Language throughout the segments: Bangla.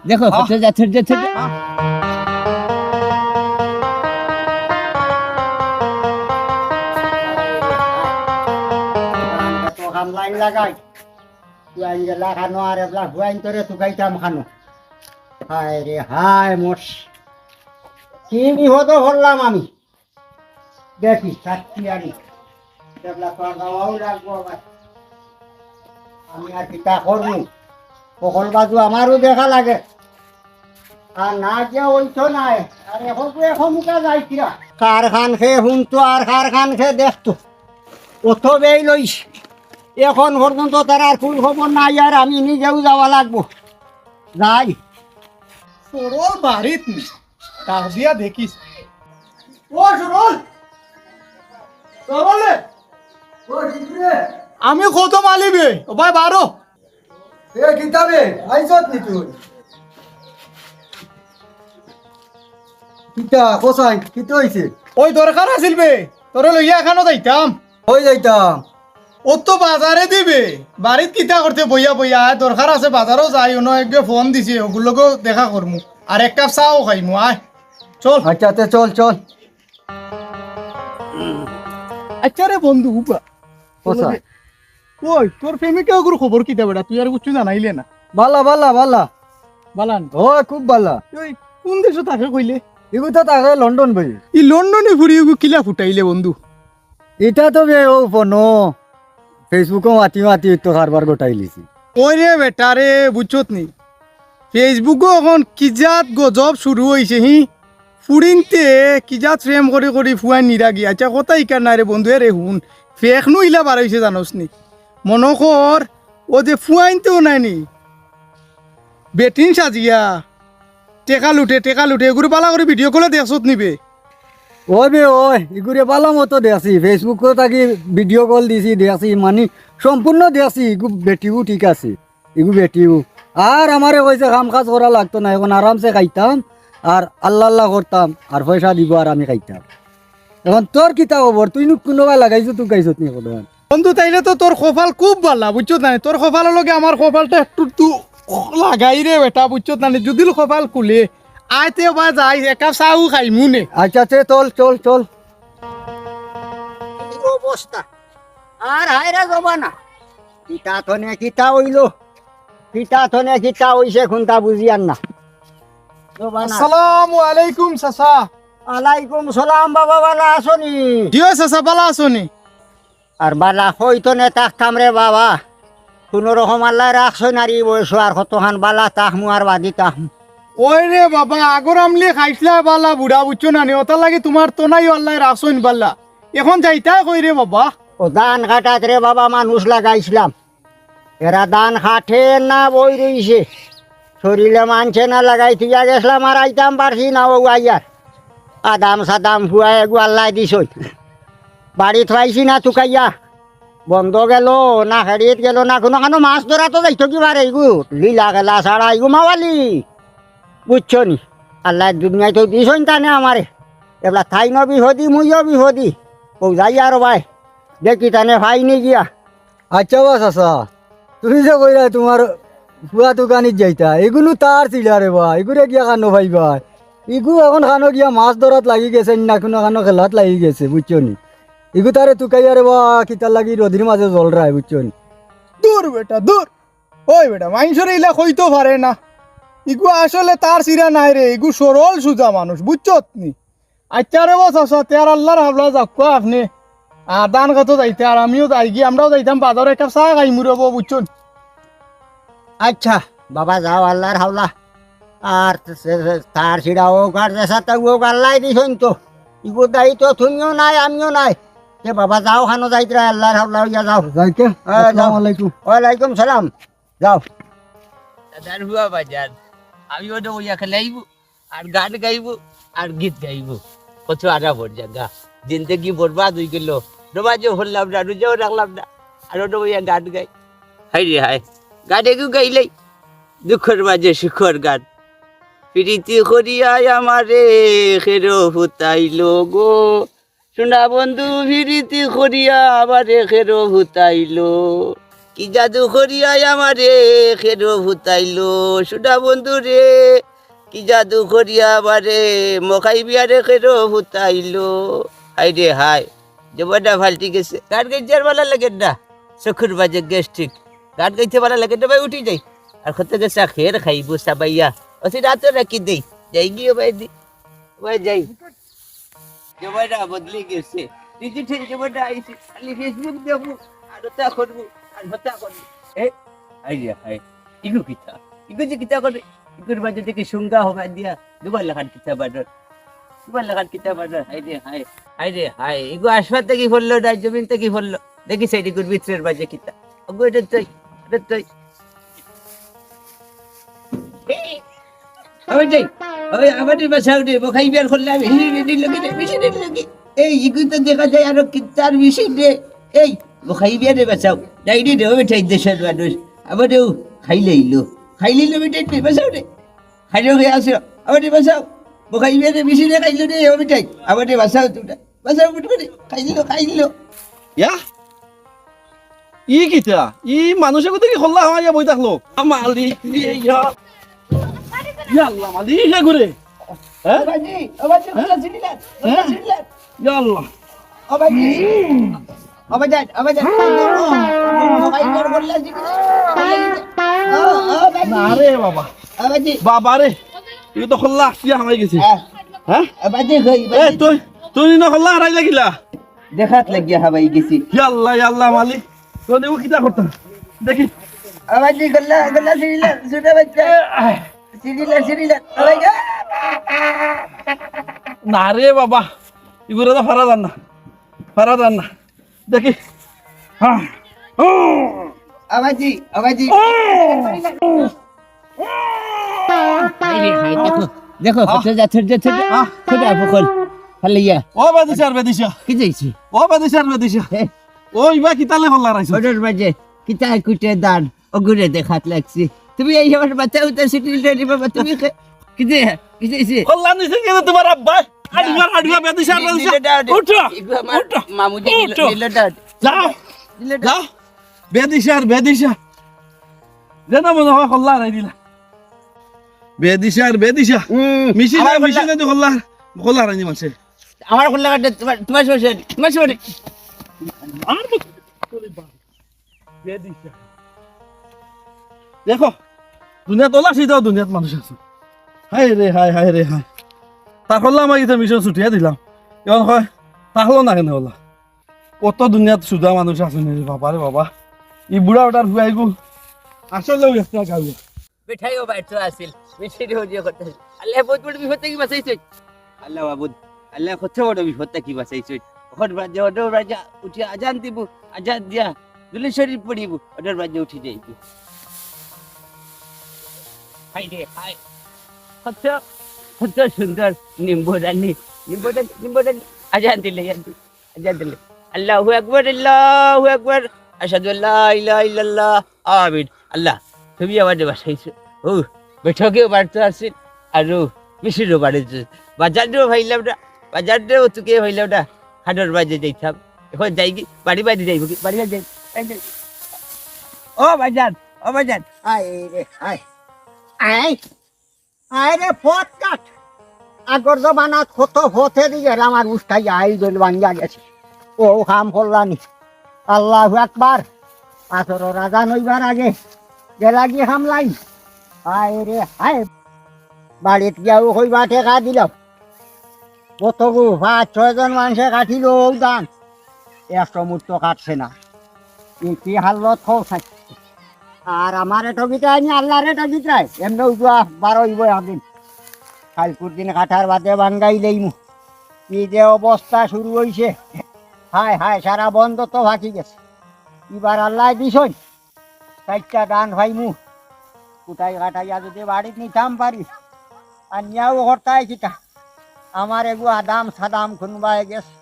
দেখো ছেড়ে লাইন লাগাই হুয়াইন গেলা খানো আর এবলা হুয়াইন তোরে তুকাইতাম খানো। হায় রে হায় মোর কি বিপদ হলাম আমি। দেখি সাক্ষী আনি এবলা তো গাওয়াও লাগবো আবার। আমি আর পিতা করবো সকল বাজু আমারও দেখা লাগে আর না গিয়া ওইতো নাই। আর এখন তো এখন মুখা যাইছিরা কার খান খেয়ে শুনতো আর কার খান খেয়ে দেখতো অত বেই লইস। এখন পর্যন্ত তার আর ফুল খবর নাই আর আমি নিজেও যাওয়া লাগবো। যাই সরল বাড়িত নি কাক দিয়া দেখিস। ও সরল সরলে আমি কত মালিবে ও ভাই বারো এ কিতাবে আইছত নি তুই কিতা কোসাই কিতা হইছে ওই দরকার আছিল বে তোরে লইয়া এখানো যাইতাম। হই যাইতাম ও তো বাজারে দিবে বাড়িত কিতা করতে বইয়া বইয়া দরকার আছে বাজারও যাই অন্য একগে ফোন দিছে ওগুলোকেও দেখা করমু আর এক কাপ চাও খাইমু আয় চল। আচ্ছা তে চল চল আচ্ছা রে বন্ধু উপা কোসাই ওই তোর প্রেমিকা ওগুলো খবর কিতা বেটা তুই আর কিছু জানাইলে না বালা বালা বালা বালান ও খুব বালা ওই কোন দেশে থাকে কইলে এগু তো তাকে লন্ডন ভাই ই লন্ডনে ফুরি ওগু কিলা ফুটাইলে বন্ধু এটা তো বে ও ফোনো ফেসবুকও মাতি মাতি তো কারবার গোটাই লিছি ওই রে বেটা রে বুঝছত নি ফেসবুকও এখন কিজাত গজব শুরু হয়েছে হি ফুরিনতে কিজাত ফ্রেম করে করে ফুয়াই নিরাগি আচ্ছা কথা ইকার নাই রে বন্ধু রে হুন ফেক নু ইলা বাড়াইছে জানোস নি মনে কর ও যে ফুয়াইনতেও নাই নি বেটিন সাজিয়া টেকা লুটে এগুলো বালা করে ভিডিও কলে দেখছত নিবে ওই বে ওই এগুরে বালা মতো দেখছি ফেসবুকও তাকে ভিডিও কল দিছি দেখছি মানে সম্পূর্ণ দেখছি এগু বেটিও ঠিক আছে এগু বেটিও আর আমারে কইছে কাম কাজ করা লাগতো না এখন আরামসে খাইতাম আর আল্লাহ আল্লাহ করতাম আর পয়সা দিব আর আমি খাইতাম। এখন তোর কিতা খবর তুই নু কোনোবাই লাগাইছো তুই গাইছত নি কোনোবাই বন্ধু তাইলে তো তোর কপাল খুব ভালা বুঝছত না তোর কপালের লগে আমার কপালটা একটু তু লাগাই রে বেটা বুঝছত না যদি কপাল খুলে আইতে বা যাই এক কাপ চাও খাইমু নে। আচ্ছা তে চল চল চল এই অবস্থা আর হায়রা যাবা না কিতা থনে কিতা হইলো কিতা থনে কিতা হইছে খুনতা বুঝিয়ান না যাবা না। আসসালামু আলাইকুম চাচা। আলাইকুম সালাম বাবা বালা আসনি জিও চাচা বালা আছনি? আর বালা হইতো নে তাকতাম রে বাবা কোনো রকম আল্লাহ রাখছো নারী বয়স আর কতখান বালা তাহমু আর বাদি তাহমু। ওই রে বাবা আগর আমলে খাইছিলা বালা বুড়া বুঝছো না নি ওটা লাগে তোমার তো নাই আল্লাহ রাখছইন বালা এখন যাইতা কই রে বাবা? ও ধান কাটাত রে বাবা মানুষ লাগাইছিলাম এরা ধান কাটে না বই রইছে শরীরে মানছে না লাগাই থিয়া গেছিলাম আর আইতাম পারছি না ও আইয়ার আদাম সাদাম ফুয়াই এগু আল্লাহ দিছই বাড়িত পাইছি না তুকাইয়া বন্ধ গেল না হেরিত গেল না কোনো কানো মাছ ধরা তো যাইতো কি বারে এগু লীলা গেলা ছাড়া এগু মাওয়ালি বুঝছো নি আল্লাহ দুনিয়ায় তো দিছই টানে আমারে এবার থাই ন বিহদি মুইও বিহদি ও যাই আর ভাই দেখি টানে ভাইনি গিয়া। আচ্ছা বাস আসা তুমি যে কইরা তোমার পুয়া দোকানিত যাইতা এগুলো তার ছিলা রে বা এগুলো গিয়া খানো ভাইবা এগু এখন খানো গিয়া মাছ ধরাত লাগি গেছে না কোনো খানো খেলাত লাগি গেছে বুঝছো নি এগু তারে তুকাইয়া রে বা কিতার লাগি রদির মাঝে জল রায় বুঝছো নি। দূর বেটা দূর ওই বেটা মানুষের ইলা কইতো পারে না ইগু আসলে তার সিরা নাই রে ইগু সরল সুজা মানুষ বুঝছত নি। আচ্ছা রে বস আসা তেয়ার আল্লাহর হাবলা যাক আপনি আর দান কত যাইতে আর আমিও যাই গিয়ে আমরাও যাইতাম বাজারে এক কাপ চা খাইমু রে বুঝছো। আচ্ছা বাবা যাও আল্লাহর হাওলা আর তার ছিড়া হোক আর সাথে হোক আল্লাহ দিছন তো ইগু দায়ী তো তুমিও নাই আমিও নাই এ বাবা যাও খানো যাইতে আল্লাহর হাওলা হইয়া যাও। যাইকে যাও। আসসালামু আলাইকুম। ওয়ালাইকুম সালাম যাও। দাদার হুয়া বাজার আমি ওটা বইয়া খেলাইব আর গান গাইব আর গীত গাইব কত আরা ভর জায়গা জিন্দগি বরবাদ হয়ে গেল রোবাজও হলাম না রুজাও রাখলাম না আর ওটা বইয়া গান গাই হাই রে হাই গান একু গাইলাই দুঃখের মাঝে সুখর গান প্রীতি করিয়ায় আমারে খেরো হুতাইলো গো সোনা বন্ধু প্রীতি করিয়া আমারে খেরো হুতাইলো কি জাদু করিয়ায় আমারে খেরো হুতাইলো সোনা বন্ধু রে কি জাদু করিয়া আমারে মখাই বিয়ারে খেরো হুতাইলো হাই রে হাই জবাটা ফাল্টি গেছে গান গাইতে আর ভালো লাগে না চকুর বাজে গ্যাস্ট্রিক গান গাইতে ভালো লাগে না ভাই উঠি যাই আর কোথাও গেছে খের খাইবো সাবাইয়া অতি রাতে রাখি দেই যাই গিয়ে ভাই দি ভাই যাই জবাটা বদলে গেছে ডিজিটাল জবাটা আইছি খালি ফেসবুক দেখবো আর ওটা করবো আর হতা করবো এ আইডিয়া হাই ইগু কিতা ইগু যে কিতা করে ইগুর বাজে থেকে সুঙ্গা হবে দিয়া দুবার লাখান কিতা বাজার দুবার লাখান কিতা বাজার হাই রে হাই ইগু আসবার থেকে ফললো ডাই জমিন থেকে ফললো দেখি সেই ইগুর ভিতরের বাজে কিতা ওগো এটা তুই আমি যাই ওই আমাদের বাসাও রে বখাই বিয়ার করলাম হিড়ি লগে রে বেশি দিন লাগে এই ইগু তো দেখা যায় আরো কিতার বেশি রে এই বখাই বিয়ারে বাসাও ডাইরি রে ওই ঠাই দেশের মানুষ আমাদেরও খাইলেইলো বেটাই বাসাও রে খাইলো হয়ে আসো আমাদের বাসাও বখাই বিয়ারে বেশি রে খাইলো রে ওই ঠাই আমাদের বাসাও তোটা বাসাও বুট করে খাইলো ইয়া ই কিতা ই মানুষের কথা কি হল্লা হওয়া বই থাকলো মালিক ইয়া আল্লাহ মালিক হে ঘুরে হ্যাঁ বাজি বাজি সিরিলাস সিরিলাস ইয়া আল্লাহ বাজি আবাজান মোবাইল করে বললা না রে বাবা বাজি বাবা রে ই তো হল্লা আসিয়া হামাই গেছে হ্যাঁ বাজি কই এ তুই না হল্লা হারাই লাগিলা দেখাত লাগিয়া হাবাই গেছি ইয়া আল্লাহ মালিক তো দেবো কিতা করতাম দেখি বাজি গল্লা সিরিলাস সুটা বাচ্চা সিরিলাস আবাজা না রে বাবা ইগুলো তো ফারা যান না দেখি হ্যাঁ আবাজি দেখো কত যাচ্ছে ছোট আপকল ফালিয়া ও বেদিশা কি যাইছি ও বেদিশা ওই বা কিতালে হল্লা রাইছো ওটার বাজে কিতা কুটে দান ওগুরে দেখাত লাগছি তুমি এই আমার বাচ্চা উত্তর সিটি বাবা তুমি কি যাইছি হল্লা নিছে কেন তোমার আব্বা আডিবা বেদিশা উঠো মামুজি যাও বেদিশা যেন মনে হয় হল্লা রাই দিলা বেদিশা মিশিনে তো হল্লা রাই মানছে আমার কোন লাগাতে তোমার সমস্যা দেখো দুনিয়া তোলা সেটাও দুনিয়াত মানুষ আছে হাই রে হাই তার হল্লা আমাকে এটা মিশন ছুটিয়ে দিলাম এখন হয় তা হলো না কেন হল্লা কত দুনিয়াত সুধা মানুষ আছে নি বাবা রে বাবা ই বুড়া ওটার হুয়াই গু আসলে একটা গাবি মিঠাইও বাইতো আসিল মিষ্টি হজিয়া করতে আল্লাহ বহুত বড় বিপদ থেকে বাঁচাইছে আল্লাহ বাবুদ আল্লাহ কত বড় বিপদ থেকে বাঁচাইছে ওখান রাজা উঠি আজান দিব আজান দিয়া দুলে শরীর পড়িব ওটার রাজা উঠি যাইব হাই রে হাই কত সুন্দর নিম্বুদানি আজান দিলে আল্লাহু আকবার আশহাদু আল্লা ইলাহা ইল্লাল্লাহ আমিন আল্লাহ তুমি আমাদের বাসাইছো ও বেঠকেও বাড়তে আসছেন আর মিশিরও বাড়িতে বাজারও ভাইলাম না বাজারটাও তুকে ভাইলাম না হাডর বাজে যাইতাম এখন যাই কি বাড়ি যাইব কি বাড়ি যাই ও বাজার আয় রে আয় রে ফট কাট আগর জমানাত কত ফতে দিয়ে আমার উষ্ঠাই আই দল ভাঙ্গা গেছে ও কাম করলানি আল্লাহু আকবার আসর রাজা নইবার আগে গেলাগি হামলাই আয় রে হায় বাড়িত গিয়াও হইবা ঠেকা দিলাম কতগু 5-6 মানুষে কাটিল দান 100 মুঠ কাটছে না কি হালত খাই আর আমার ঠকিটাই নি আল্লাহরে ঠকিটাই এমনি উঠা 12 হইব একদিন কালপুর দিন কাঠার বাদে ভাঙ্গাই লইমু কি যে অবস্থা শুরু হইছে হায় সারা বন্ধ তো ভাকি গেছে এবার আল্লাহ দিছই 4টা দান ভাইমু কুটাই কাটাইয়া যদি বাড়িতে নিতাম পারি আর নিয়াও হরতাই কিটা আমার এগু আদাম সাদাম খুনবাই গেছে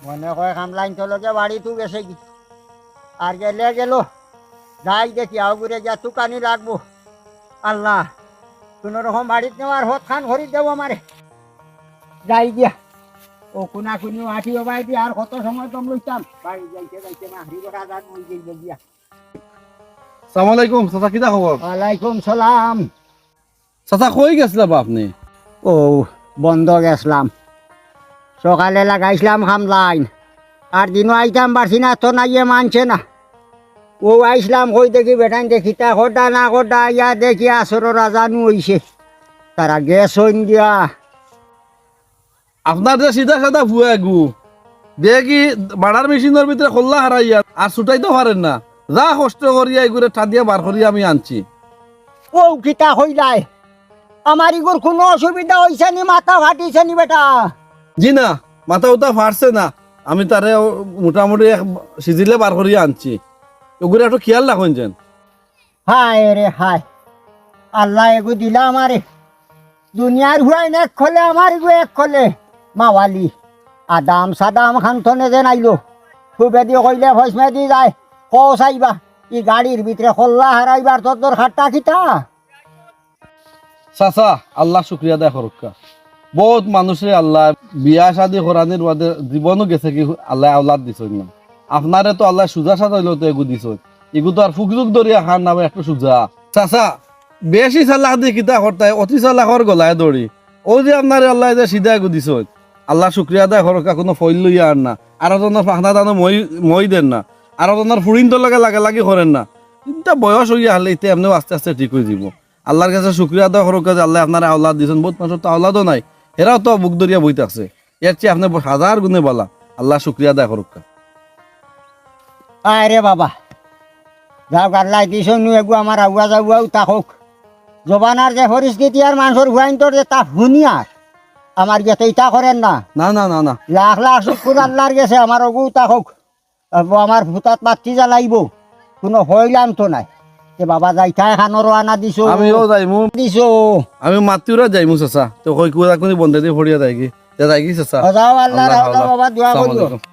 মনে হয় কামলাইন চলকে বাড়িতেও গেছে কি আর গেল যাই দেখি আগুরে যা তুকানি রাখবো আল্লাহ কোন রকম বাড়িতে নেওয়ার হত খান ঘড়ি দেবো আমারে যাই দিয়া ও কোনা কুনি আঠি বাই দিয়ে আর কত সময় কম লইতাম বাড়ি যাইতে যাইতে না হারি বড়া যান ওই যে দিয়া সালাম আলাইকুম চাচা কিতা খবর ওয়ালাইকুম সালাম চাচা কই গেছিলা বা আপনি ও বন্ধ গেছলাম সকালে লাগাইছিলাম খাম লাইন আর দিনও আইতাম পারছি না তো নাইয়ে মানছে না ও আইসলাম কই দেখি বেটাইন দেখি তা খোটা না খোটা ইয়া দেখি আসর রাজানু হইছে তারা গ্যাস হইন দিয়া আপনার যে সিধা সাদা ভুয়া গু দেখি বাড়ার মেশিনের ভিতরে খোল্লা হারাইয়া আর ছুটাইতে পারেন না যা কষ্ট করিয়া এগুলো ঠাদিয়া বার করিয়া আমি আনছি ও কিতা হইলাই আমার ইগোর কোনো অসুবিধা হইছে নি মাথা ফাটিছে নি বেটা জি না মাথা উতা ফাটছে না আমি তারে মোটামুটি সিজিলে বার করিয়া আনছি ওগুলো একটু খেয়াল রাখুন যেন হায় রে হায় আল্লাহ এগু দিলা আমারে দুনিয়ার হুয়াইন এক খোলে আমার ইগু এক খোলে মাওয়ালি আদাম সাদাম খানথনে যেন আইলো খুবে দিয়ে কইলে ভসমে দি যায় কস আইবা ই গাড়ির ভিতরে খোল্লা হারাইবার তোর খাট্টা খিতা চাচা আল্লাহ শুক্রিয়া দেয় সরকা বহুত মানুষে আল্লাহ বিয়া শাদি করানির বাদে জীবনও গেছে কি আল্লাহ আওলাদ দিছ না আপনারে তো আল্লাহ সুজা সাজা হইলো তো এগু দিছ এগু তো আর ফুকজুক দরিয়া খান নামে একটু সুজা চাচা বেশি চালাক দিয়ে কিতা করতায় অতি চালাকর গলায় দড়ি ও যে আপনার আল্লাহ যে সিধা এগু দিছ আল্লাহ শুক্রিয়া দেয় সরকা কোনো ফইল লইয়া আর না আর জনের ফাঁকনা দানো মই দেন না আর জনের ফুরিন তো লাগে লাগি করেন না কিন্তু বয়স হইয়া হলে ইতে এমনিও আস্তে আস্তে ঠিক হয়ে যাব আল্লাহর কাছে শুক্রিয়া দেওয়া সরকা যে আল্লাহ আপনার আওলাদ দিয়েছেন বহুত মানুষের তো আওলাদও নাই এরাও তো বুক দরিয়া বইতে আছে এর চেয়ে আপনি হাজার গুণে বলা আল্লাহ শুক্রিয়া দেয় সরকা আরে বাবা যাও গাল্লাই দিছ নু এগু আমার আগুয়া যাগুয়াও তাকক জবানার যে পরিস্থিতি আর মানুষের হুয়াইন তোর যে তা শুনিয়ার আমার গেতে ইটা করেন না না না না না লাখ লাখ শুকুর আল্লাহর গেছে আমার অগু তাকক আমার ভূতাত পাত্তি জ্বালাইব কোনো হইলাম তো নাই এ বাবা যাইতাই খানোর আনা দিছো আমিও যাইমু দিছো আমি মাতিউরা যাইমু চাচা তো কই কুয়া কোনি বন্ধে দিয়ে ফড়িয়া যাই কি চাচা যাও আল্লাহ আল্লাহ, বাবা দোয়া আসসালামু করিও আলাইকুম।